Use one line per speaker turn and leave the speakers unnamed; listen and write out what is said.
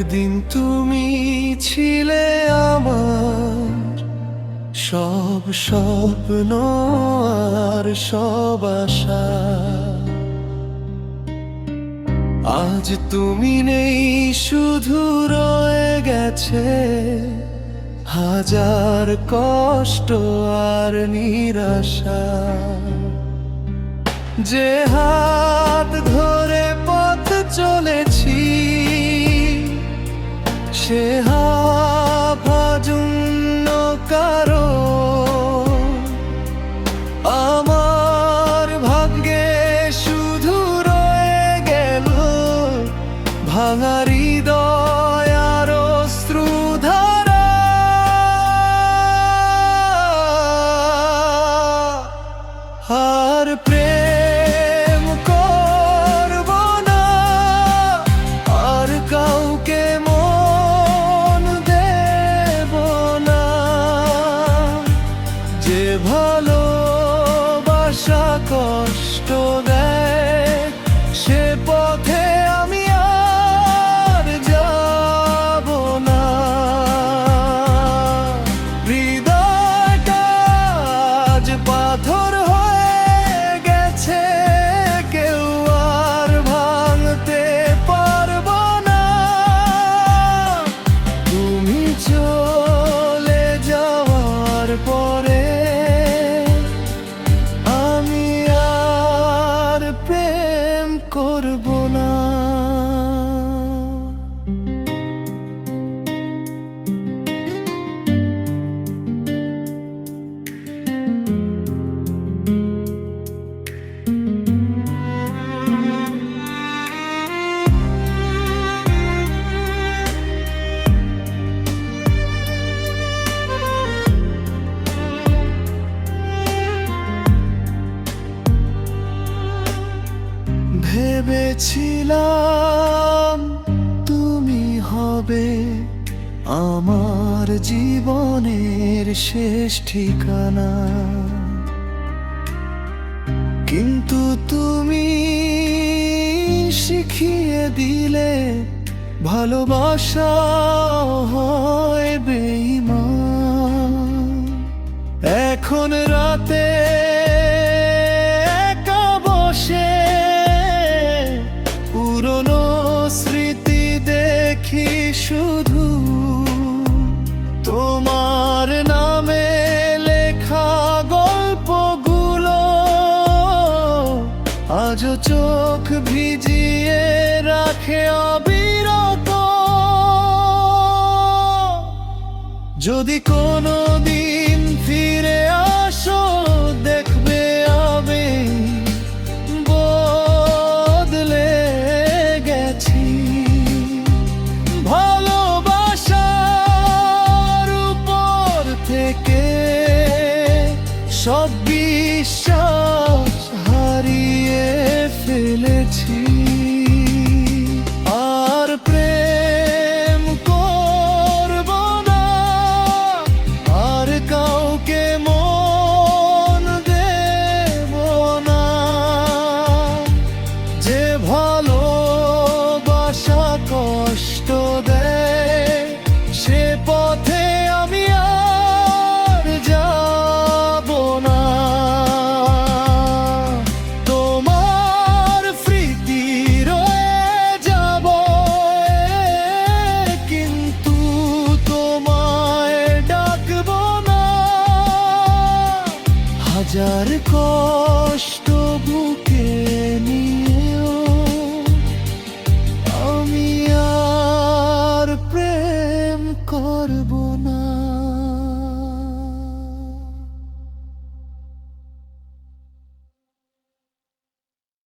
একদিন তুমি ছিলে আমার সব স্বপ্ন আর সব আশা। আজ তুমি নেই, শুধু রয়ে গেছে হাজার কষ্ট আর নিরাশা। যে হাত ধরে পথ চলেছি, সে হাত আজ অন্য কারো। আমার ভাগ্যে শুধু রয়ে গেল ভাঙা হৃদয় আর অশ্রুধারা। আর প্রেম করব না, আর কাউকে মন দেব না। যে ভালোবাসা কষ্ট দেয়, সে পথে আমি আর যাব না। হৃদয়টা আজ পাথর হয়ে গেছে, কেউ আর ভাঙতে পারবো না। তুমি চলে যাওয়ার পরে আমি আর প্রেম করব না। ভেবেছিলাম তুমি হবে আমার জীবনের শেষ ঠিকানা, কিন্তু তুমি শিখিয়ে দিলে ভালোবাসা হয় বেঈমান। এখন রাতে একা বসে পুরনো স্মৃতি দেখি, শুধু তোমার নামে লেখা গল্পগুলো আজও চোখ ভিজিয়ে রাখে অবিরত। যদি কোনো দিন ফিরে আসো, দেখবে আমি বদলে গেছি। ভালোবাসার উপর থেকে সব বিশ্বাস হারিয়ে ফেলেছি। আর প্রেম করব না, আর কাউকে মন দেব না। যে ভালোবাসা কষ্ট দেয়, সে পথে আমি আর যাব না। তোমার স্মৃতি রয়ে যাব, কিন্তু তোমায় ডাকব না। হাজার কষ্ট